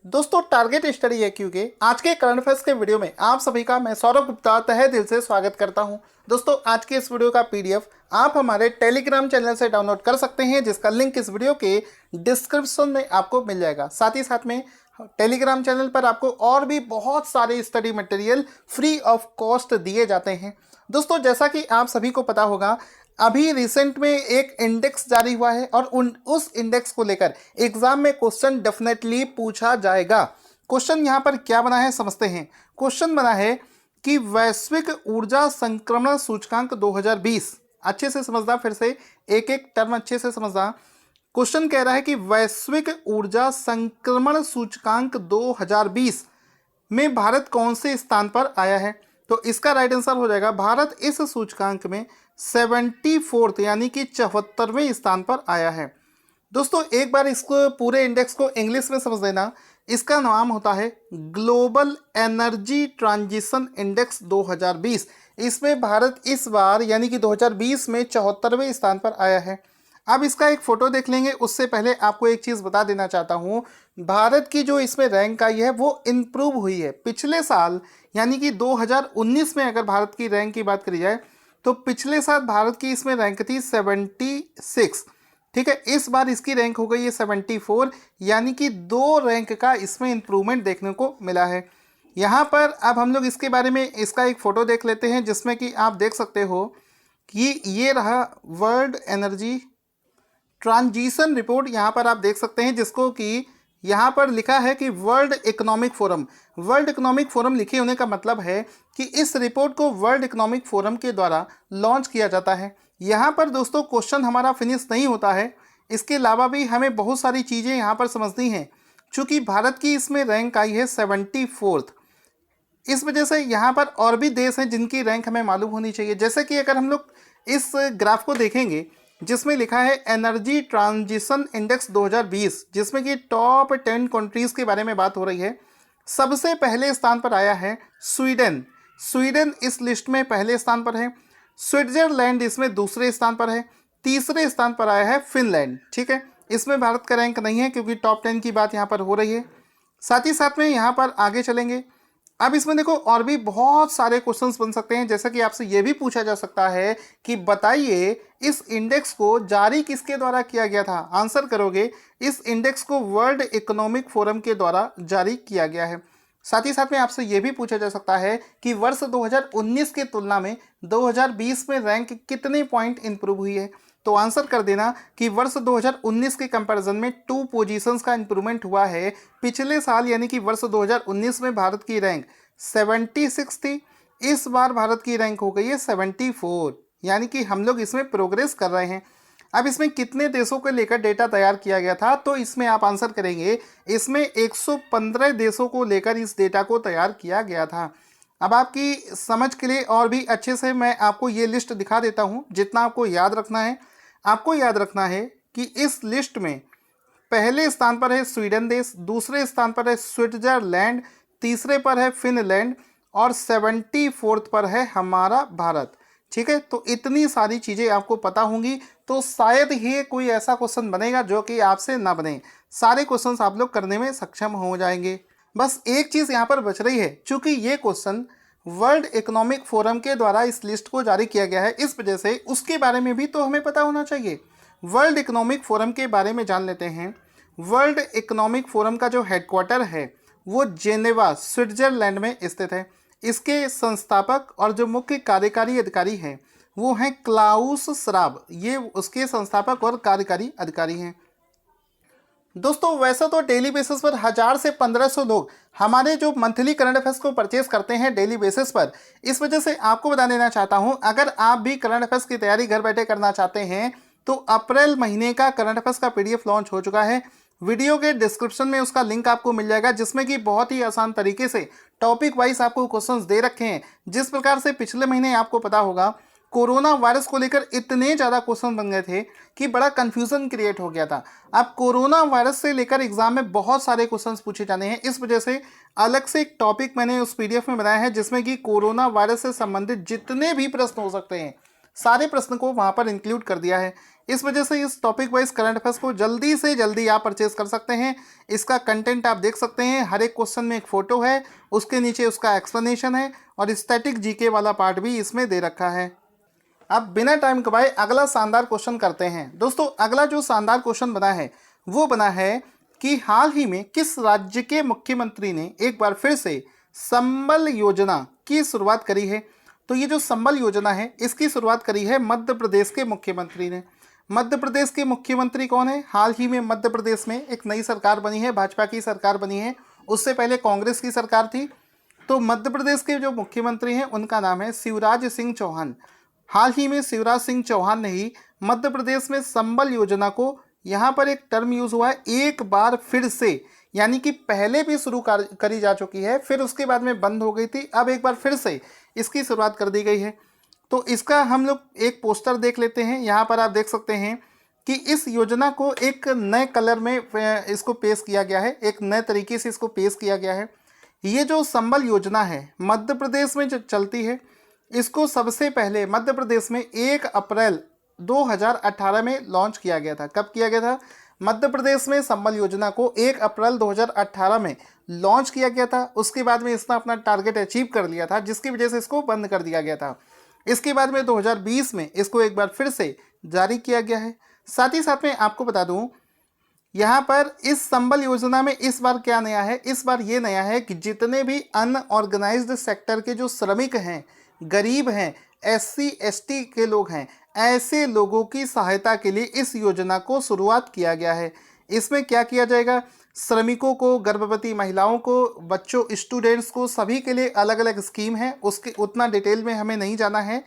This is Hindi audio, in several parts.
दोस्तों टारगेट स्टडी एक्यू के आज के करंट अफेयर्स के वीडियो में आप सभी का मैं सौरभ गुप्ता तहे दिल से स्वागत करता हूं। दोस्तों आज के इस वीडियो का पीडीएफ आप हमारे टेलीग्राम चैनल से डाउनलोड कर सकते हैं, जिसका लिंक इस वीडियो के डिस्क्रिप्शन में आपको मिल जाएगा। साथ ही साथ में टेलीग्राम चैनल पर आपको और भी बहुत सारे study material free of cost दिए जाते हैं। दोस्तों जैसा कि आप सभी को पता होगा, अभी रिसेंट में एक इंडेक्स जारी हुआ है और उस इंडेक्स को लेकर एग्जाम में क्वेश्चन डेफिनेटली पूछा जाएगा। क्वेश्चन यहाँ पर क्या बना है समझते हैं। क्वेश्चन बना है कि वैश्विक ऊर्जा संक्रमण सूचकांक 2020, अच्छे से समझना, फिर से एक एक टर्म अच्छे से समझना। क्वेश्चन कह रहा है कि वैश्विक ऊर्जा संक्रमण सूचकांक 2020 में भारत कौन से स्थान पर आया है। तो इसका राइट आंसर हो जाएगा भारत इस सूचकांक में 74th यानी कि 74वें स्थान पर आया है। दोस्तों एक बार इसको पूरे इंडेक्स को इंग्लिश में समझ लेना। इसका नाम होता है ग्लोबल एनर्जी ट्रांजिशन इंडेक्स 2020। इसमें भारत इस बार यानी कि 2020 में 74वें स्थान पर आया है। अब इसका एक फोटो देख लेंगे, उससे पहले आपको एक चीज़ बता देना चाहता हूँ। भारत की जो इसमें रैंक आई है वो इम्प्रूव हुई है पिछले साल, यानी कि 2019 में अगर भारत की रैंक की बात करी जाए तो पिछले साल भारत की इसमें रैंक थी 76, ठीक है। इस बार इसकी रैंक हो गई है 74, यानी कि 2 रैंक का इसमें इम्प्रूवमेंट देखने को मिला है। यहाँ पर अब हम लोग इसके बारे में इसका एक फ़ोटो देख लेते हैं, जिसमें कि आप देख सकते हो कि ये रहा वर्ल्ड एनर्जी ट्रांजिशन रिपोर्ट। यहाँ पर आप देख सकते हैं, जिसको कि यहाँ पर लिखा है कि world economic forum. World economic forum लिखे होने का मतलब है कि इस रिपोर्ट को वर्ल्ड इकोनॉमिक फोरम के द्वारा लॉन्च किया जाता है। यहाँ पर दोस्तों क्वेश्चन हमारा फिनिश नहीं होता है, इसके अलावा भी हमें बहुत सारी चीज़ें यहाँ पर समझनी हैं। चूँकि भारत की इसमें रैंक आई है 74th, इस वजह से यहाँ पर और भी देश हैं जिनकी रैंक हमें मालूम होनी चाहिए। जैसे कि अगर हम लोग इस ग्राफ को देखेंगे जिसमें लिखा है एनर्जी ट्रांजिशन इंडेक्स 2020, जिसमें कि टॉप 10 कंट्रीज़ के बारे में बात हो रही है। सबसे पहले स्थान पर आया है स्वीडन। स्वीडन इस लिस्ट में पहले स्थान पर है। स्विट्जरलैंड इसमें दूसरे स्थान पर है। तीसरे स्थान पर आया है फिनलैंड, ठीक है। इसमें भारत का रैंक नहीं है क्योंकि टॉप 10 की बात यहाँ पर हो रही है। साथ ही साथ में यहाँ पर आगे चलेंगे। अब इसमें देखो और भी बहुत सारे क्वेश्चंस बन सकते हैं। जैसा कि आपसे ये भी पूछा जा सकता है कि बताइए इस इंडेक्स को जारी किसके द्वारा किया गया था। आंसर करोगे इस इंडेक्स को वर्ल्ड इकोनॉमिक फोरम के द्वारा जारी किया गया है। साथ ही साथ में आपसे ये भी पूछा जा सकता है कि वर्ष 2019 के तुलना में 2020 में रैंक कितने पॉइंट इंप्रूव हुई है। तो आंसर कर देना कि वर्ष 2019 के कंपैरिजन में 2 पोजीशंस का इंप्रूवमेंट हुआ है। पिछले साल यानी कि वर्ष 2019 में भारत की रैंक 76 थी, इस बार भारत की रैंक हो गई है 74, यानी कि हम लोग इसमें प्रोग्रेस कर रहे हैं। अब इसमें कितने देशों को लेकर डेटा तैयार किया गया था, तो इसमें आप आंसर करेंगे इसमें 115 देशों को लेकर इस डेटा को तैयार किया गया था। अब आपकी समझ के लिए और भी अच्छे से मैं आपको ये लिस्ट दिखा देता हूँ, जितना आपको याद रखना है। आपको याद रखना है कि इस लिस्ट में पहले स्थान पर है स्वीडन देश, दूसरे स्थान पर है स्विट्जरलैंड, तीसरे पर है फिनलैंड और 74th पर है हमारा भारत, ठीक है। तो इतनी सारी चीज़ें आपको पता होंगी तो शायद ही कोई ऐसा क्वेश्चन बनेगा जो कि आपसे ना बने। सारे क्वेश्चंस आप लोग करने में सक्षम हो जाएंगे। बस एक चीज़ यहाँ पर बच रही है, चूँकि ये क्वेश्चन वर्ल्ड इकोनॉमिक फोरम के द्वारा इस लिस्ट को जारी किया गया है, इस वजह से उसके बारे में भी तो हमें पता होना चाहिए। वर्ल्ड इकोनॉमिक फोरम के बारे में जान लेते हैं। वर्ल्ड इकोनॉमिक फोरम का जो हेडक्वार्टर है वो जेनेवा स्विट्जरलैंड में स्थित है। इसके संस्थापक और जो मुख्य कार्यकारी अधिकारी हैं वो हैं क्लाउस श्वाब, ये उसके संस्थापक और कार्यकारी अधिकारी हैं। दोस्तों वैसे तो डेली बेसिस पर 1000 से 1500 लोग हमारे जो मंथली करंट अफेयर्स को परचेज करते हैं डेली बेसिस पर। इस वजह से आपको बता देना चाहता हूं, अगर आप भी करंट अफेयर्स की तैयारी घर बैठे करना चाहते हैं तो अप्रैल महीने का करंट अफेयर्स का पीडीएफ लॉन्च हो चुका है। वीडियो के डिस्क्रिप्शन में उसका लिंक आपको मिल जाएगा, जिसमें कि बहुत ही आसान तरीके से टॉपिक वाइज आपको क्वेश्चंस दे रखे हैं। जिस प्रकार से पिछले महीने आपको पता होगा कोरोना वायरस को लेकर इतने ज़्यादा क्वेश्चन बन गए थे कि बड़ा कन्फ्यूज़न क्रिएट हो गया था। अब कोरोना वायरस से लेकर एग्जाम में बहुत सारे क्वेश्चंस पूछे जाने हैं, इस वजह से अलग से एक टॉपिक मैंने उस पीडीएफ में बनाया है, जिसमें कि कोरोना वायरस से संबंधित जितने भी प्रश्न हो सकते हैं सारे प्रश्न को वहाँ पर इंक्लूड कर दिया है। इस वजह से इस टॉपिक वाइज करंट अफेयर्स को जल्दी से जल्दी आप परचेज कर सकते हैं। इसका कंटेंट आप देख सकते हैं, हर एक क्वेश्चन में एक फोटो है, उसके नीचे उसका एक्सप्लेनेशन है और स्टैटिक जीके वाला पार्ट भी इसमें दे रखा है। अब बिना टाइम गवाए अगला शानदार क्वेश्चन करते हैं। दोस्तों अगला जो शानदार क्वेश्चन बना है वो बना है कि हाल ही में किस राज्य के मुख्यमंत्री ने एक बार फिर से संबल योजना की शुरुआत करी है। तो ये जो संबल योजना है इसकी शुरुआत करी है मध्य प्रदेश के मुख्यमंत्री ने। मध्य प्रदेश के मुख्यमंत्री कौन है? हाल ही में मध्य प्रदेश में एक नई सरकार बनी है, भाजपा की सरकार बनी है, उससे पहले कांग्रेस की सरकार थी। तो मध्य प्रदेश के जो मुख्यमंत्री हैं उनका नाम है शिवराज सिंह चौहान। हाल ही में शिवराज सिंह चौहान ने ही मध्य प्रदेश में संबल योजना को, यहाँ पर एक टर्म यूज हुआ है, एक बार फिर से, यानी कि पहले भी शुरू करी जा चुकी है, फिर उसके बाद में बंद हो गई थी, अब एक बार फिर से इसकी शुरुआत कर दी गई है। तो इसका हम लोग एक पोस्टर देख लेते हैं। यहाँ पर आप देख सकते हैं कि इस योजना को एक नए कलर में इसको पेश किया गया है, एक नए तरीके से इसको पेश किया गया है। ये जो संबल योजना है मध्य प्रदेश में जो चलती है, इसको सबसे पहले मध्य प्रदेश में 1 अप्रैल 2018 में लॉन्च किया गया था। कब किया गया था? मध्य प्रदेश में संबल योजना को 1 अप्रैल 2018 में लॉन्च किया गया था। उसके बाद में इसने अपना टारगेट अचीव कर लिया था, जिसकी वजह से इसको बंद कर दिया गया था। इसके बाद में 2020 में इसको एक बार फिर से जारी किया गया है। साथ ही साथ में आपको बता दूं, यहाँ पर इस संबल योजना में इस बार क्या नया है? इस बार ये नया है कि जितने भी अनऑर्गेनाइज्ड सेक्टर के जो श्रमिक हैं, गरीब हैं, SC ST के लोग हैं, ऐसे लोगों की सहायता के लिए इस योजना को शुरुआत किया गया है। इसमें क्या किया जाएगा? श्रमिकों को, गर्भवती महिलाओं को, बच्चों, स्टूडेंट्स को, सभी के लिए अलग अलग स्कीम है। उसके उतना डिटेल में हमें नहीं जाना है,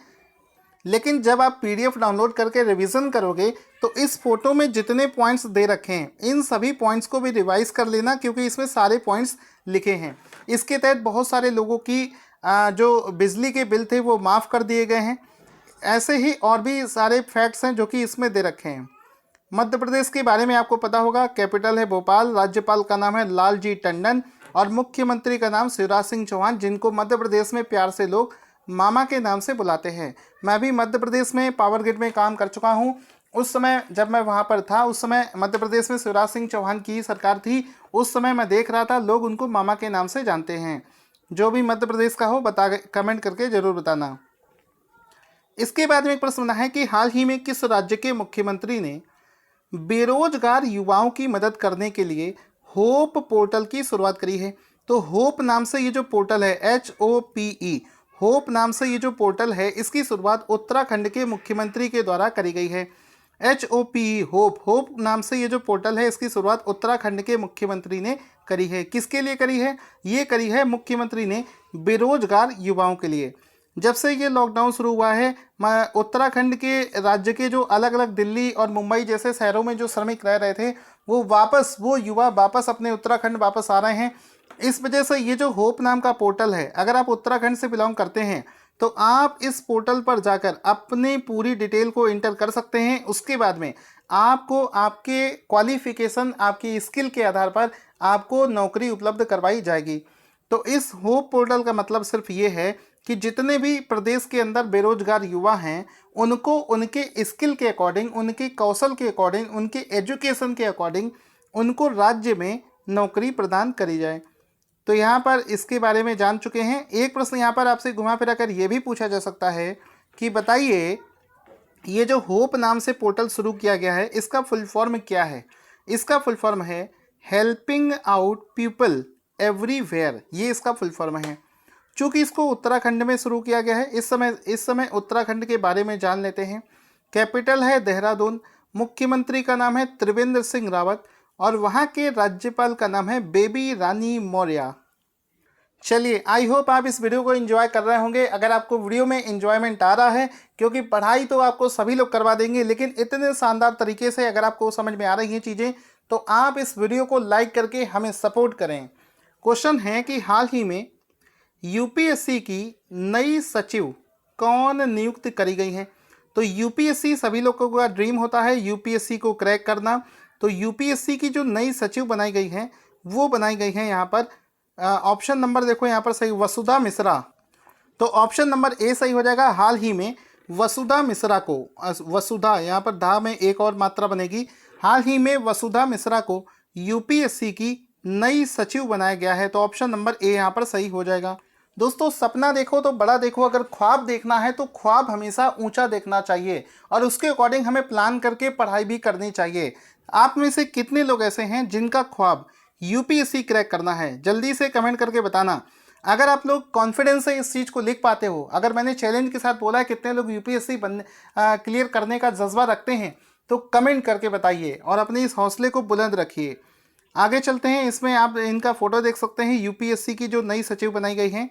लेकिन जब आप PDF डाउनलोड करके रिवीजन करोगे तो इस फोटो में जितने पॉइंट्स दे रखे हैं इन सभी पॉइंट्स को भी रिवाइज कर लेना, क्योंकि इसमें सारे पॉइंट्स लिखे हैं। इसके तहत बहुत सारे लोगों की जो बिजली के बिल थे वो माफ़ कर दिए गए हैं। ऐसे ही और भी सारे फैक्ट्स हैं जो कि इसमें दे रखे हैं। मध्य प्रदेश के बारे में आपको पता होगा, कैपिटल है भोपाल, राज्यपाल का नाम है लालजी टंडन और मुख्यमंत्री का नाम शिवराज सिंह चौहान, जिनको मध्य प्रदेश में प्यार से लोग मामा के नाम से बुलाते हैं। मैं भी मध्य प्रदेश में पावर ग्रिड में काम कर चुका हूँ। उस समय जब मैं वहाँ पर था, उस समय मध्य प्रदेश में शिवराज सिंह चौहान की सरकार थी। उस समय मैं देख रहा था लोग उनको मामा के नाम से जानते हैं। जो भी मध्य प्रदेश का हो कमेंट करके ज़रूर बताना। इसके बाद में एक प्रश्न है कि हाल ही में किस राज्य के मुख्यमंत्री ने बेरोजगार युवाओं की मदद करने के लिए होप पोर्टल की शुरुआत करी है। तो होप नाम से ये जो पोर्टल है, HOPE, होप नाम से ये जो पोर्टल है, इसकी शुरुआत उत्तराखंड के मुख्यमंत्री के द्वारा करी गई है। HOPE, होप नाम से ये जो पोर्टल है, इसकी शुरुआत उत्तराखंड के मुख्यमंत्री ने करी है। किसके लिए करी है? ये करी है मुख्यमंत्री ने बेरोजगार युवाओं के लिए। जब से ये लॉकडाउन शुरू हुआ है, उत्तराखंड के राज्य के जो अलग अलग दिल्ली और मुंबई जैसे शहरों में जो श्रमिक रह रहे थे, वो युवा वापस अपने उत्तराखंड वापस आ रहे हैं। इस वजह से ये जो होप नाम का पोर्टल है, अगर आप उत्तराखंड से बिलोंग करते हैं तो आप इस पोर्टल पर जाकर अपनी पूरी डिटेल को इंटर कर सकते हैं। उसके बाद में आपको आपके क्वालिफिकेशन, आपकी स्किल के आधार पर आपको नौकरी उपलब्ध करवाई जाएगी। तो इस होप पोर्टल का मतलब सिर्फ ये है कि जितने भी प्रदेश के अंदर बेरोजगार युवा हैं, उनको उनके स्किल के अकॉर्डिंग, उनके कौशल के अकॉर्डिंग, उनके एजुकेशन के अकॉर्डिंग उनको राज्य में नौकरी प्रदान करी जाए। तो यहाँ पर इसके बारे में जान चुके हैं। एक प्रश्न यहाँ पर आपसे घुमा फिरा कर ये भी पूछा जा सकता है कि बताइए, ये जो होप नाम से पोर्टल शुरू किया गया है, इसका फुल फॉर्म क्या है? इसका फुल फॉर्म है हेल्पिंग आउट पीपल एवरीवेयर, ये इसका फुल फॉर्म है। चूँकि इसको उत्तराखंड में शुरू किया गया है, इस समय उत्तराखंड के बारे में जान लेते हैं। कैपिटल है देहरादून, मुख्यमंत्री का नाम है त्रिवेंद्र सिंह रावत और वहाँ के राज्यपाल का नाम है बेबी रानी मौर्य। चलिए, आई होप आप इस वीडियो को एंजॉय कर रहे होंगे। अगर आपको वीडियो में एंजॉयमेंट आ रहा है, क्योंकि पढ़ाई तो आपको सभी लोग करवा देंगे, लेकिन इतने शानदार तरीके से अगर आपको समझ में आ रही हैं चीज़ें, तो आप इस वीडियो को लाइक करके हमें सपोर्ट करें। क्वेश्चन है कि हाल ही में UPSC की नई सचिव कौन नियुक्त करी गई है? तो UPSC सभी लोगों का ड्रीम होता है UPSC को क्रैक करना। तो UPSC की जो नई सचिव बनाई गई है, वो बनाई गई है यहाँ पर ऑप्शन नंबर देखो यहाँ पर सही, वसुधा मिश्रा। तो ऑप्शन नंबर A सही हो जाएगा। हाल ही में वसुधा मिश्रा को, वसुधा यहाँ पर धा में एक और मात्रा बनेगी, हाल ही में वसुधा मिश्रा को यूपीएससी की नई सचिव बनाया गया है। तो ऑप्शन नंबर ए यहाँ पर सही हो जाएगा। दोस्तों सपना देखो तो बड़ा देखो, अगर ख्वाब देखना है तो ख्वाब हमेशा ऊंचा देखना चाहिए और उसके अकॉर्डिंग हमें प्लान करके पढ़ाई भी करनी चाहिए। आप में से कितने लोग ऐसे हैं जिनका ख्वाब यूपीएससी क्रैक करना है, जल्दी से कमेंट करके बताना। अगर आप लोग कॉन्फिडेंस से इस चीज़ को लिख पाते हो, अगर मैंने चैलेंज के साथ बोला है कितने लोग यूपीएससी क्लियर करने का जज्बा रखते हैं, तो कमेंट करके बताइए और अपने इस हौसले को बुलंद रखिए। आगे चलते हैं, इसमें आप इनका फोटो देख सकते हैं। यूपीएससी की जो नई सचिव बनाई गई हैं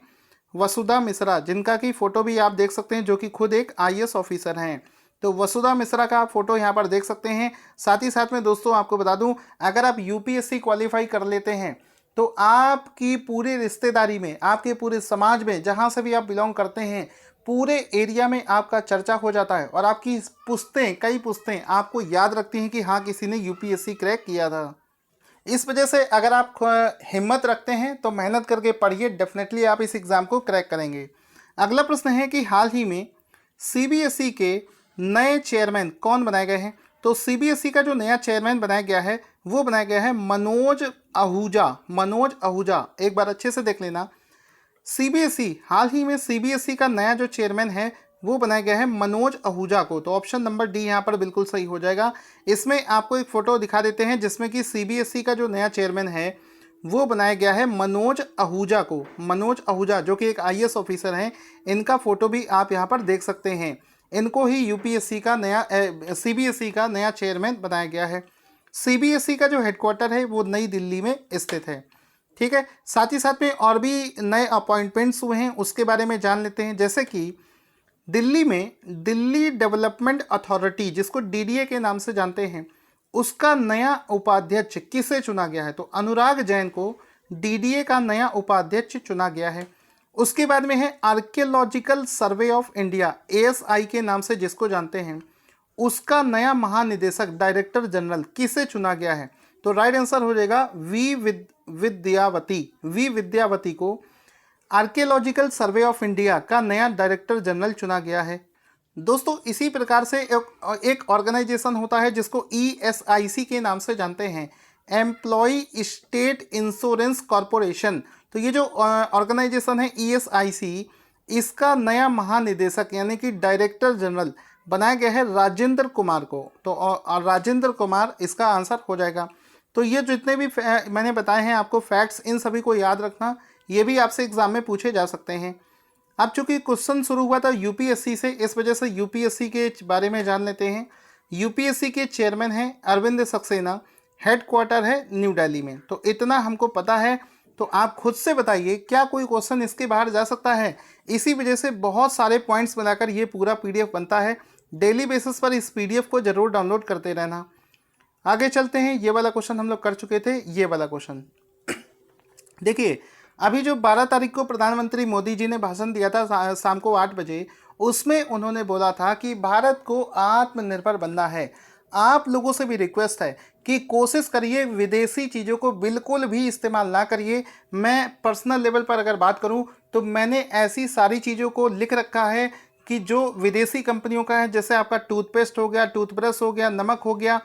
वसुधा मिश्रा, जिनका की फोटो भी आप देख सकते हैं, जो कि खुद एक आईएएस ऑफिसर हैं। तो वसुधा मिश्रा का आप फोटो यहाँ पर देख सकते हैं। साथ ही साथ में दोस्तों आपको बता दूं, अगर आप यूपीएससी क्वालिफाई कर लेते हैं तो आपकी पूरी रिश्तेदारी में, आपके पूरे समाज में, जहाँ से भी आप बिलोंग करते हैं, पूरे एरिया में आपका चर्चा हो जाता है और आपकी पुश्तें, कई पुश्तें आपको याद रखती हैं कि हाँ किसी ने यूपीएससी क्रैक किया था। इस वजह से अगर आप हिम्मत रखते हैं तो मेहनत करके पढ़िए, डेफिनेटली आप इस एग्ज़ाम को क्रैक करेंगे। अगला प्रश्न है कि हाल ही में सीबीएसई के नए चेयरमैन कौन बनाए गए हैं। तो सीबीएसई का जो नया चेयरमैन बनाया गया है वो बनाया गया है मनोज आहूजा। मनोज आहूजा, एक बार अच्छे से देख लेना। सीबीएसई, हाल ही में सीबीएसई का नया जो चेयरमैन है वो बनाया गया है मनोज आहूजा को। तो ऑप्शन नंबर डी यहाँ पर बिल्कुल सही हो जाएगा। इसमें आपको एक फ़ोटो दिखा देते हैं जिसमें कि सीबीएसई का जो नया चेयरमैन है वो बनाया गया है मनोज आहूजा को। मनोज आहूजा जो कि एक आईएएस ऑफिसर हैं, इनका फ़ोटो भी आप यहाँ पर देख सकते हैं। इनको ही यूपीएससी का नया सीबीएसई का नया चेयरमैन बनाया गया है। सीबीएसई का जो हेडक्वार्टर है वो नई दिल्ली में स्थित है। ठीक है, साथ ही साथ में और भी नए अपॉइंटमेंट्स हुए हैं, उसके बारे में जान लेते हैं। जैसे कि दिल्ली में दिल्ली डेवलपमेंट अथॉरिटी, जिसको डीडीए के नाम से जानते हैं, उसका नया उपाध्यक्ष किसे चुना गया है। तो अनुराग जैन को डीडीए का नया उपाध्यक्ष चुना गया है। उसके बाद में है archaeological survey of India, ASI के नाम से जिसको जानते हैं, उसका नया महानिदेशक डायरेक्टर जनरल किसे चुना गया है। तो राइट आंसर हो जाएगा वी विद्यावती को आर्कियोलॉजिकल सर्वे ऑफ इंडिया का नया डायरेक्टर जनरल चुना गया है। दोस्तों इसी प्रकार से एक ऑर्गेनाइजेशन होता है जिसको ईएसआईसी के नाम से जानते हैं, एम्प्लॉय स्टेट इंश्योरेंस कॉरपोरेशन। तो ये जो ऑर्गेनाइजेशन है ईएसआईसी, इसका नया महानिदेशक यानी कि डायरेक्टर जनरल बनाया गया है राजेंद्र कुमार को। तो राजेंद्र कुमार इसका आंसर हो जाएगा। तो ये जितने भी मैंने बताए हैं आपको फैक्ट्स, इन सभी को याद रखना, ये भी आपसे एग्जाम में पूछे जा सकते हैं। अब चूंकि क्वेश्चन शुरू हुआ था यूपीएससी से, इस वजह से यूपीएससी के बारे में जान लेते हैं। यूपीएससी के चेयरमैन हैं अरविंद सक्सेना, हेडक्वार्टर है न्यू दिल्ली में। तो इतना हमको पता है, तो आप खुद से बताइए क्या कोई क्वेश्चन इसके बाहर जा सकता है। इसी वजह से बहुत सारे पॉइंट्स मिलाकर ये पूरा पीडीएफ बनता है। डेली बेसिस पर इस पीडीएफ को जरूर डाउनलोड करते रहना। आगे चलते हैं, ये वाला क्वेश्चन हम लोग कर चुके थे। ये वाला क्वेश्चन देखिए, अभी जो 12 तारीख को प्रधानमंत्री मोदी जी ने भाषण दिया था शाम को 8 बजे, उसमें उन्होंने बोला था कि भारत को आत्मनिर्भर बनना है। आप लोगों से भी रिक्वेस्ट है कि कोशिश करिए विदेशी चीज़ों को बिल्कुल भी इस्तेमाल ना करिए। मैं पर्सनल लेवल पर अगर बात करूं तो मैंने ऐसी सारी चीज़ों को लिख रखा है कि जो विदेशी कंपनियों का है, जैसे आपका टूथपेस्ट हो गया, टूथब्रश हो गया, नमक हो गया,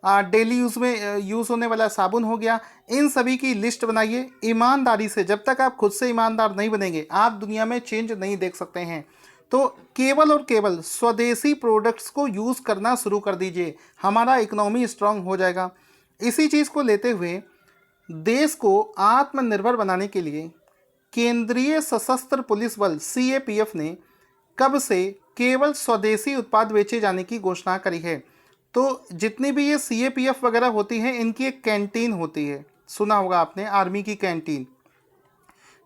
डेली यूज़ में यूज़ होने वाला साबुन हो गया, इन सभी की लिस्ट बनाइए ईमानदारी से। जब तक आप खुद से ईमानदार नहीं बनेंगे आप दुनिया में चेंज नहीं देख सकते हैं। तो केवल और केवल स्वदेशी प्रोडक्ट्स को यूज़ करना शुरू कर दीजिए, हमारा इकोनॉमी स्ट्रांग हो जाएगा। इसी चीज़ को लेते हुए देश को आत्मनिर्भर बनाने के लिए केंद्रीय सशस्त्र पुलिस बल सीएपीएफ ने कब से केवल स्वदेशी उत्पाद बेचे जाने की घोषणा करी है। तो जितनी भी ये सीएपीएफ वगैरह होती हैं, इनकी एक कैंटीन होती है, सुना होगा आपने, आर्मी की कैंटीन।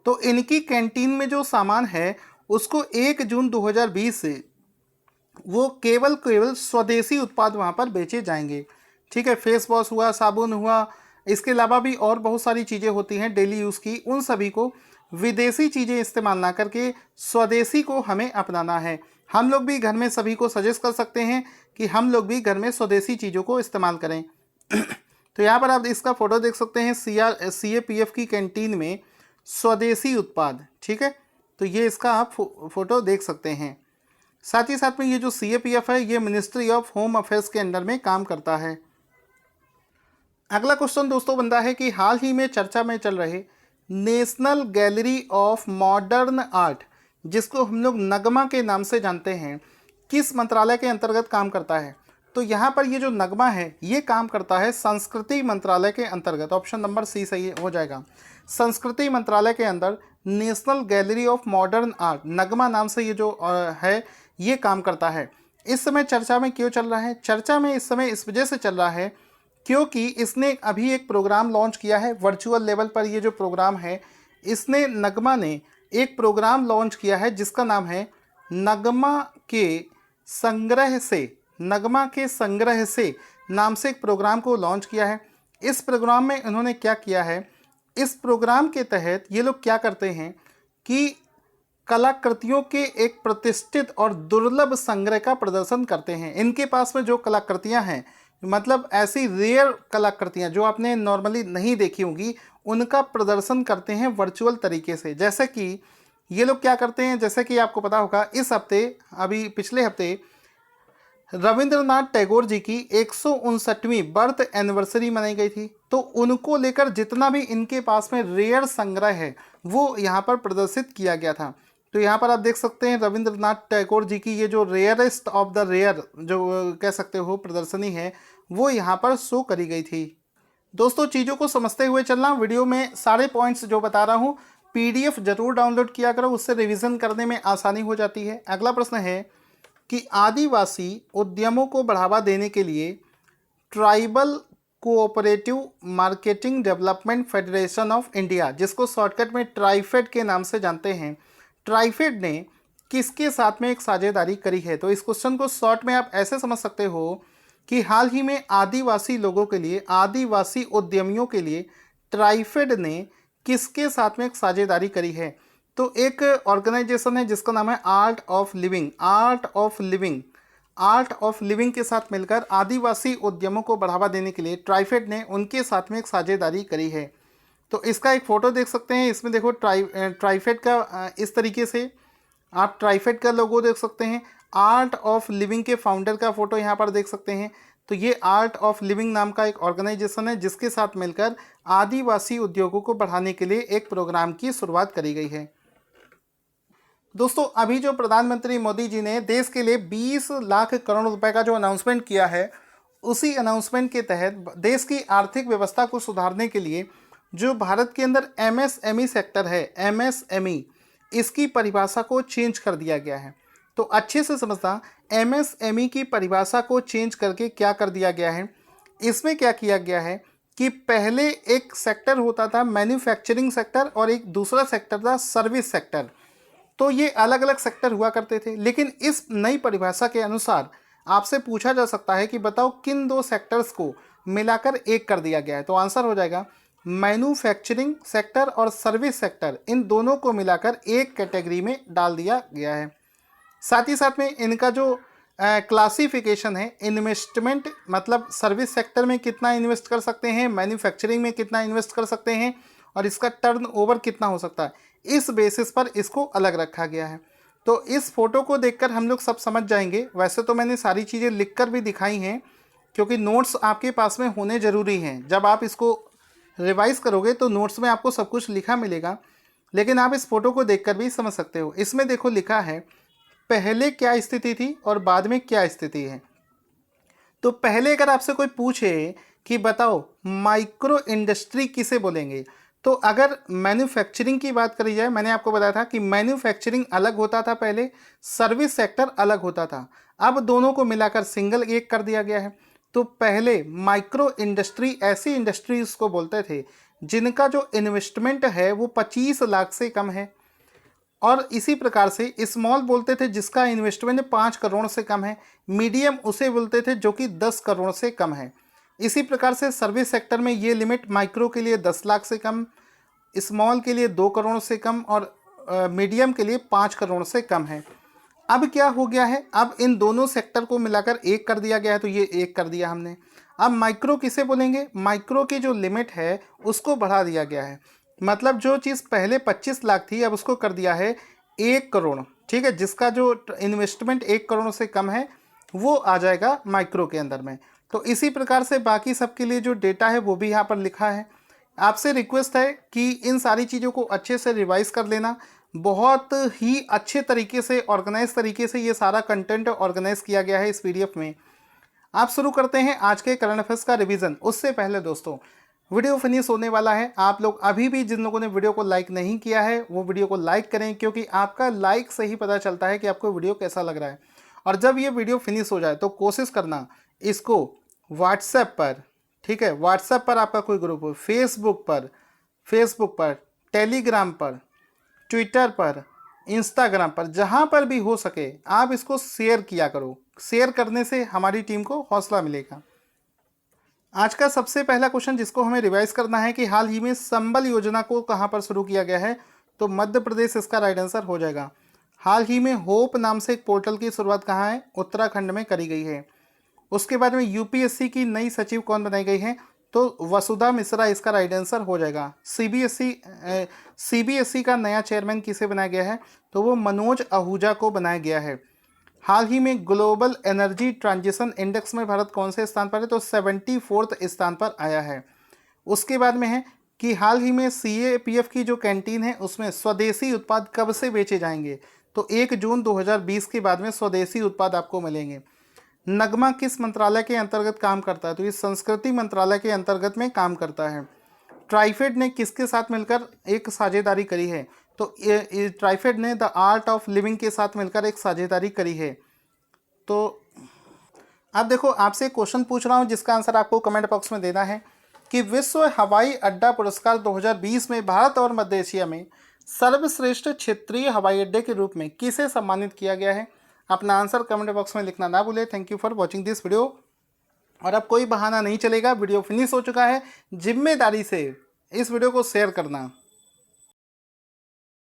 तो इनकी कैंटीन में जो सामान है उसको 1 जून 2020 से वो केवल स्वदेशी उत्पाद वहाँ पर बेचे जाएंगे। ठीक है, फेस वॉश हुआ, साबुन हुआ, इसके अलावा भी और बहुत सारी चीज़ें होती हैं डेली यूज़ की, उन सभी को विदेशी चीज़ें इस्तेमाल ना करके स्वदेशी को हमें अपनाना है। हम लोग भी घर में सभी को सजेस्ट कर सकते हैं कि हम लोग भी घर में स्वदेशी चीज़ों को इस्तेमाल करें। तो यहाँ पर आप इसका फ़ोटो देख सकते हैं, सीएपीएफ की कैंटीन में स्वदेशी उत्पाद। ठीक है, तो ये इसका आप फ़ोटो देख सकते हैं। साथ ही साथ में ये जो CAPF है ये मिनिस्ट्री ऑफ होम अफेयर्स के अंडर में काम करता है। अगला क्वेश्चन दोस्तों बनता है कि हाल ही में चर्चा में चल रहे national gallery of modern art, जिसको हम लोग नगमा के नाम से जानते हैं, किस मंत्रालय के अंतर्गत काम करता है? तो यहाँ पर ये जो नगमा है ये काम करता है संस्कृति मंत्रालय के अंतर्गत। ऑप्शन नंबर सी सही हो जाएगा। संस्कृति मंत्रालय के अंदर national gallery of modern art, Nagma नाम से ये जो है ये काम करता है। इस समय चर्चा में क्यों चल रहा है? चर्चा में इस समय इस वजह से चल रहा है क्योंकि इसने अभी एक प्रोग्राम लॉन्च किया है वर्चुअल लेवल पर। ये जो प्रोग्राम है इसने नगमा ने एक प्रोग्राम लॉन्च किया है जिसका नाम है नगमा के संग्रह से, नगमा के संग्रह से नाम से एक प्रोग्राम को लॉन्च किया है। इस प्रोग्राम में इन्होंने क्या किया है, इस प्रोग्राम के तहत ये लोग क्या करते हैं कि कलाकृतियों के एक प्रतिष्ठित और दुर्लभ संग्रह का प्रदर्शन करते हैं। इनके पास में जो कलाकृतियां हैं, मतलब ऐसी रेयर कलाकृतियां जो आपने नॉर्मली नहीं देखी होंगी, उनका प्रदर्शन करते हैं वर्चुअल तरीके से। जैसे कि ये लोग क्या करते हैं, जैसे कि आपको पता होगा इस हफ्ते, अभी पिछले हफ्ते रविंद्रनाथ टैगोर जी की 159वीं बर्थ एनिवर्सरी मनाई गई थी। तो उनको लेकर जितना भी इनके पास में रेयर संग्रह है वो यहाँ पर प्रदर्शित किया गया था। तो यहाँ पर आप देख सकते हैं रविंद्रनाथ टैगोर जी की ये जो रेयरेस्ट ऑफ द रेयर जो कह सकते हो प्रदर्शनी है वो यहाँ पर शो करी गई थी। दोस्तों चीज़ों को समझते हुए चलना, वीडियो में सारे पॉइंट्स जो बता रहा हूँ PDF जरूर डाउनलोड किया करो, उससे रिवीजन करने में आसानी हो जाती है। अगला प्रश्न है कि आदिवासी उद्यमों को बढ़ावा देने के लिए tribal cooperative marketing development federation of India, जिसको शॉर्टकट में ट्राइफेड के नाम से जानते हैं, ट्राइफेड ने किसके साथ में एक साझेदारी करी है? तो इस क्वेश्चन को शॉर्ट में आप ऐसे समझ सकते हो कि हाल ही में आदिवासी लोगों के लिए, आदिवासी उद्यमियों के लिए ट्राइफेड ने किसके साथ में एक साझेदारी करी है? तो एक ऑर्गेनाइजेशन है जिसका नाम है art of living. Art of living, art of living के साथ मिलकर आदिवासी उद्यमों को बढ़ावा देने के लिए ट्राइफेड ने उनके साथ में एक साझेदारी करी है। तो इसका एक फ़ोटो देख सकते हैं, इसमें देखो ट्राइफेड का इस तरीके से आप ट्राइफेड का लोगो देख सकते हैं। आर्ट ऑफ लिविंग के फाउंडर का फ़ोटो यहाँ पर देख सकते हैं। तो ये आर्ट ऑफ लिविंग नाम का एक ऑर्गेनाइजेशन है जिसके साथ मिलकर आदिवासी उद्योगों को बढ़ाने के लिए एक प्रोग्राम की शुरुआत करी गई है। दोस्तों अभी जो प्रधानमंत्री मोदी जी ने देश के लिए 20 लाख करोड़ रुपए का जो अनाउंसमेंट किया है, उसी अनाउंसमेंट के तहत देश की आर्थिक व्यवस्था को सुधारने के लिए जो भारत के अंदर MSME सेक्टर है, MSME, इसकी परिभाषा को चेंज कर दिया गया है। तो अच्छे से समझना, MSME की परिभाषा को चेंज करके क्या कर दिया गया है, इसमें क्या किया गया है कि पहले एक सेक्टर होता था मैन्युफैक्चरिंग सेक्टर और एक दूसरा सेक्टर था सर्विस सेक्टर। तो ये अलग अलग सेक्टर हुआ करते थे, लेकिन इस नई परिभाषा के अनुसार आपसे पूछा जा सकता है कि बताओ किन दो सेक्टर्स को मिलाकर एक कर दिया गया है। तो आंसर हो जाएगा मैन्युफैक्चरिंग सेक्टर और सर्विस सेक्टर, इन दोनों को मिलाकर एक कैटेगरी में डाल दिया गया है। साथ ही साथ में इनका जो क्लासिफिकेशन है, इन्वेस्टमेंट मतलब सर्विस सेक्टर में कितना इन्वेस्ट कर सकते हैं, मैन्युफैक्चरिंग में कितना इन्वेस्ट कर सकते हैं और इसका टर्नओवर कितना हो सकता है, इस बेसिस पर इसको अलग रखा गया है। तो इस फोटो को देखकर हम लोग सब समझ जाएंगे। वैसे तो मैंने सारी चीज़ें लिखकर भी दिखाई हैं क्योंकि नोट्स आपके पास में होने ज़रूरी हैं। जब आप इसको रिवाइज करोगे तो नोट्स में आपको सब कुछ लिखा मिलेगा, लेकिन आप इस फोटो को देखकर भी समझ सकते हो। इसमें देखो लिखा है पहले क्या स्थिति थी और बाद में क्या स्थिति है। तो पहले अगर आपसे कोई पूछे कि बताओ माइक्रो इंडस्ट्री किसे बोलेंगे, तो अगर मैन्युफैक्चरिंग की बात करी जाए, मैंने आपको बताया था कि मैन्युफैक्चरिंग अलग होता था पहले, सर्विस सेक्टर अलग होता था, अब दोनों को मिलाकर सिंगल एक कर दिया गया है। तो पहले माइक्रो इंडस्ट्री ऐसी इंडस्ट्रीज को बोलते थे जिनका जो इन्वेस्टमेंट है वो 25 लाख से कम है, और इसी प्रकार से स्मॉल बोलते थे जिसका इन्वेस्टमेंट 5 करोड़ से कम है, मीडियम उसे बोलते थे जो कि 10 करोड़ से कम है। इसी प्रकार से सर्विस सेक्टर में ये लिमिट माइक्रो के लिए 10 लाख से कम, स्मॉल के लिए 2 करोड़ से कम और मीडियम के लिए 5 करोड़ से कम है। अब क्या हो गया है, अब इन दोनों सेक्टर को मिलाकर एक कर दिया गया है, तो ये एक कर दिया हमने। अब माइक्रो किसे बोलेंगे, माइक्रो की जो लिमिट है उसको बढ़ा दिया गया है, मतलब जो चीज़ पहले 25 लाख थी अब उसको कर दिया है 1 करोड़। ठीक है, जिसका जो इन्वेस्टमेंट 1 करोड़ से कम है वो आ जाएगा माइक्रो के अंदर में। तो इसी प्रकार से बाकी सबके लिए जो डेटा है वो भी यहाँ पर लिखा है। आपसे रिक्वेस्ट है कि इन सारी चीज़ों को अच्छे से रिवाइज कर लेना। बहुत ही अच्छे तरीके से, ऑर्गेनाइज तरीके से ये सारा कंटेंट ऑर्गेनाइज किया गया है इस पीडीएफ में। आप शुरू करते हैं आज के करंट अफेयर्स का रिवीजन। उससे पहले दोस्तों, वीडियो फिनिश होने वाला है। आप लोग अभी भी जिन लोगों ने वीडियो को लाइक नहीं किया है वो वीडियो को लाइक करें, क्योंकि आपका लाइक से ही पता चलता है कि आपको वीडियो कैसा लग रहा है। और जब ये वीडियो फिनिश हो जाए तो कोशिश करना इसको व्हाट्सएप पर, ठीक है, व्हाट्सएप पर आपका कोई ग्रुप हो, फेसबुक पर, टेलीग्राम पर, ट्विटर पर, इंस्टाग्राम पर, जहाँ पर भी हो सके आप इसको शेयर किया करो। शेयर करने से हमारी टीम को हौसला मिलेगा। आज का सबसे पहला क्वेश्चन जिसको हमें रिवाइज करना है कि हाल ही में संबल योजना को कहाँ पर शुरू किया गया है, तो मध्य प्रदेश इसका राइट आंसर हो जाएगा। हाल ही में होप नाम से एक पोर्टल की शुरुआत कहाँ है, उत्तराखंड में करी गई है। उसके बाद में यूपीएससी की नई सचिव कौन बनाई गई है, तो वसुधा मिश्रा इसका राइट आंसर हो जाएगा। सीबीएसई का नया चेयरमैन किसे बनाया गया है, तो वो मनोज आहूजा को बनाया गया है। हाल ही में ग्लोबल एनर्जी ट्रांजिशन इंडेक्स में भारत कौन से स्थान पर है, तो 74वें स्थान पर आया है। उसके बाद में है कि हाल ही में सीएपीएफ की जो कैंटीन है उसमें स्वदेशी उत्पाद कब से बेचे जाएंगे, तो 1 जून 2020 के बाद में स्वदेशी उत्पाद आपको मिलेंगे। नगमा किस मंत्रालय के अंतर्गत काम करता है, तो ये संस्कृति मंत्रालय के अंतर्गत में काम करता है। ट्राइफेड ने किसके साथ मिलकर एक साझेदारी करी है, तो ये ट्राइफेड ने द आर्ट ऑफ लिविंग के साथ मिलकर एक साझेदारी करी है। तो अब देखो, आपसे क्वेश्चन पूछ रहा हूँ जिसका आंसर आपको कमेंट बॉक्स में देना है कि विश्व हवाई अड्डा पुरस्कार 2020 में भारत और मध्य एशिया में सर्वश्रेष्ठ क्षेत्रीय हवाई अड्डे के रूप में किसे सम्मानित किया गया है। अपना आंसर कमेंट बॉक्स में लिखना ना भूले। Thank you for watching this video. और अब कोई बहाना नहीं चलेगा, वीडियो फिनिश हो चुका है। जिम्मेदारी से इस वीडियो को शेयर करना।